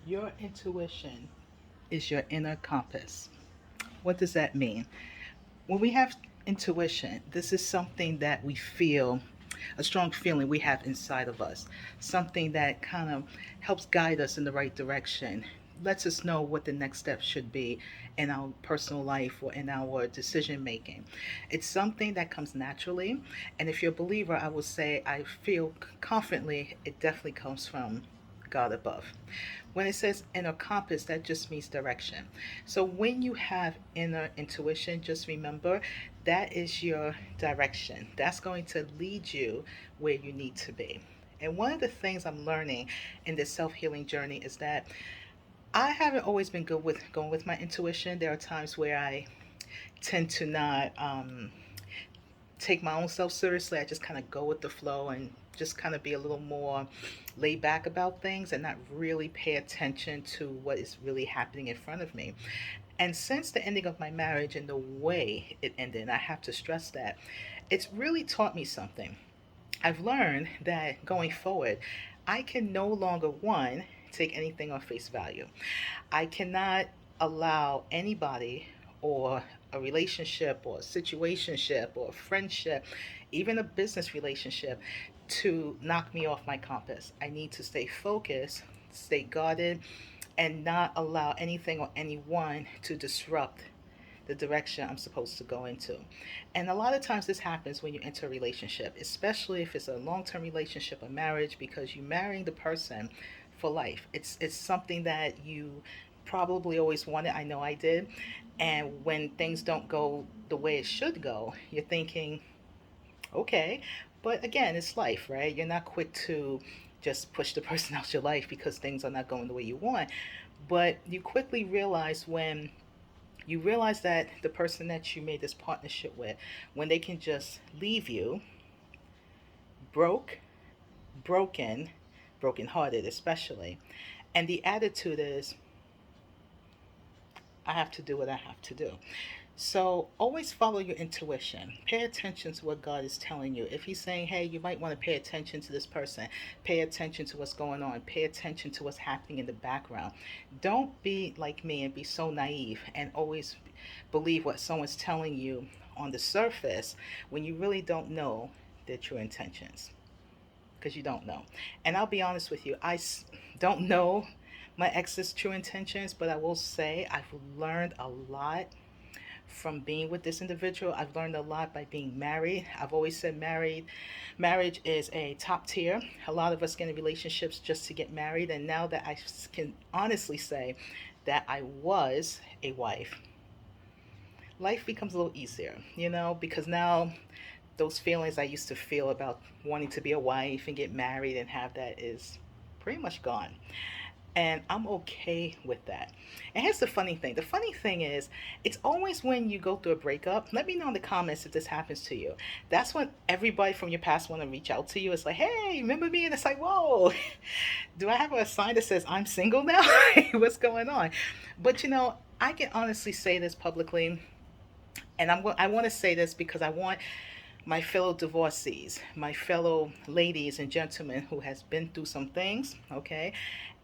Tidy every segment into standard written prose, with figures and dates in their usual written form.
Your intuition is your inner compass. What does that mean? When we have intuition, this is something that we feel, a strong feeling we have inside of us, something that kind of helps guide us in the right direction, lets us know what the next step should be in our personal life or in our decision making. It's something that comes naturally, and if you're a believer, I would say I feel confidently it definitely comes from God above. When it says inner compass, that just means direction. So when you have inner intuition, just remember that is your direction. That's going to lead you where you need to be. And one of the things I'm learning in this self healing journey is that I haven't always been good with going with my intuition. There are times where I tend to not take my own self seriously. I just kind of go with the flow and just kind of be a little more laid back about things and not really pay attention to what is really happening in front of me. And since the ending of my marriage and the way it ended, and I have to stress that, it's really taught me something. I've learned that going forward, I can no longer, one, take anything on face value. I cannot allow anybody or a relationship or a situationship or a friendship, even a business relationship, to knock me off my compass. I need to stay focused, stay guarded, and not allow anything or anyone to disrupt the direction I'm supposed to go into. And a lot of times this happens when you enter a relationship, especially if it's a long-term relationship or marriage, because you're marrying the person for life. It's something that you probably always wanted. I know I did. And when things don't go the way it should go, you're thinking, okay. But again, it's life, right? You're not quick to just push the person out your life because things are not going the way you want. But you quickly realize when you realize that the person that you made this partnership with, when they can just leave you broke, broken, brokenhearted, especially, and the attitude is, I have to do what I have to do. So always follow your intuition. Pay attention to what God is telling you. If He's saying, hey, you might want to pay attention to this person, pay attention to what's going on, pay attention to what's happening in the background. Don't be like me and be so naive and always believe what someone's telling you on the surface when you really don't know their true intentions, because you don't know. And I'll be honest with you, don't know my ex's true intentions, but I will say I've learned a lot from being with this individual. I've learned a lot by being married. I've always said marriage is a top tier. A lot of us get in relationships just to get married, and now that I can honestly say that I was a wife, life becomes a little easier, because now those feelings I used to feel about wanting to be a wife and get married and have that is pretty much gone. And I'm okay with that. And here's the funny thing. The funny thing is, it's always when you go through a breakup. Let me know in the comments if this happens to you. That's when everybody from your past want to reach out to you. It's like, hey, remember me? And it's like, whoa, do I have a sign that says I'm single now? What's going on? But I can honestly say this publicly, and I want to say this because I want my fellow divorcees, my fellow ladies and gentlemen who has been through some things, okay,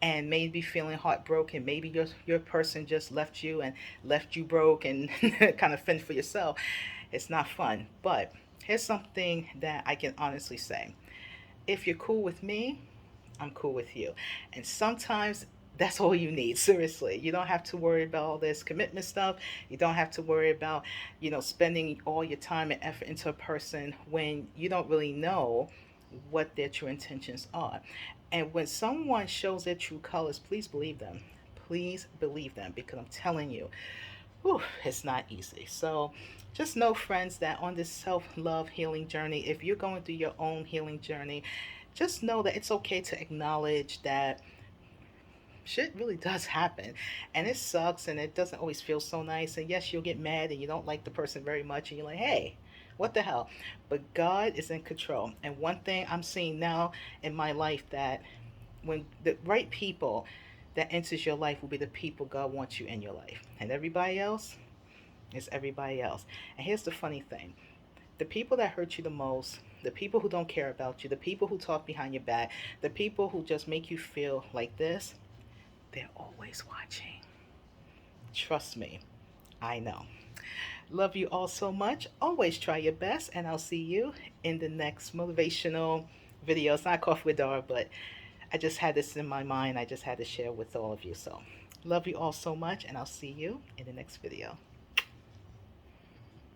and maybe feeling heartbroken. Maybe your person just left you and left you broke and kind of fend for yourself. It's not fun. But here's something that I can honestly say. If you're cool with me, I'm cool with you. And sometimes that's all you need, seriously. You don't have to worry about all this commitment stuff. You don't have to worry about, spending all your time and effort into a person when you don't really know what their true intentions are. And when someone shows their true colors, please believe them. Please believe them, because I'm telling you, whew, it's not easy. So just know, friends, that on this self love healing journey, if you're going through your own healing journey, just know that it's okay to acknowledge that shit really does happen, and it sucks, and it doesn't always feel so nice, and yes, you'll get mad and you don't like the person very much and you're like, hey, what the hell. But God is in control. And one thing I'm seeing now in my life, that when the right people that enters your life will be the people God wants you in your life, and everybody else is everybody else. And here's the funny thing: the people that hurt you the most, the people who don't care about you, the people who talk behind your back, the people who just make you feel like this, They're always watching. Trust me, I know. Love you all so much. Always try your best, and I'll see you in the next motivational video. It's not Coffee with Dara, but I just had this in my mind. I just had to share with all of you. So, love you all so much, and I'll see you in the next video.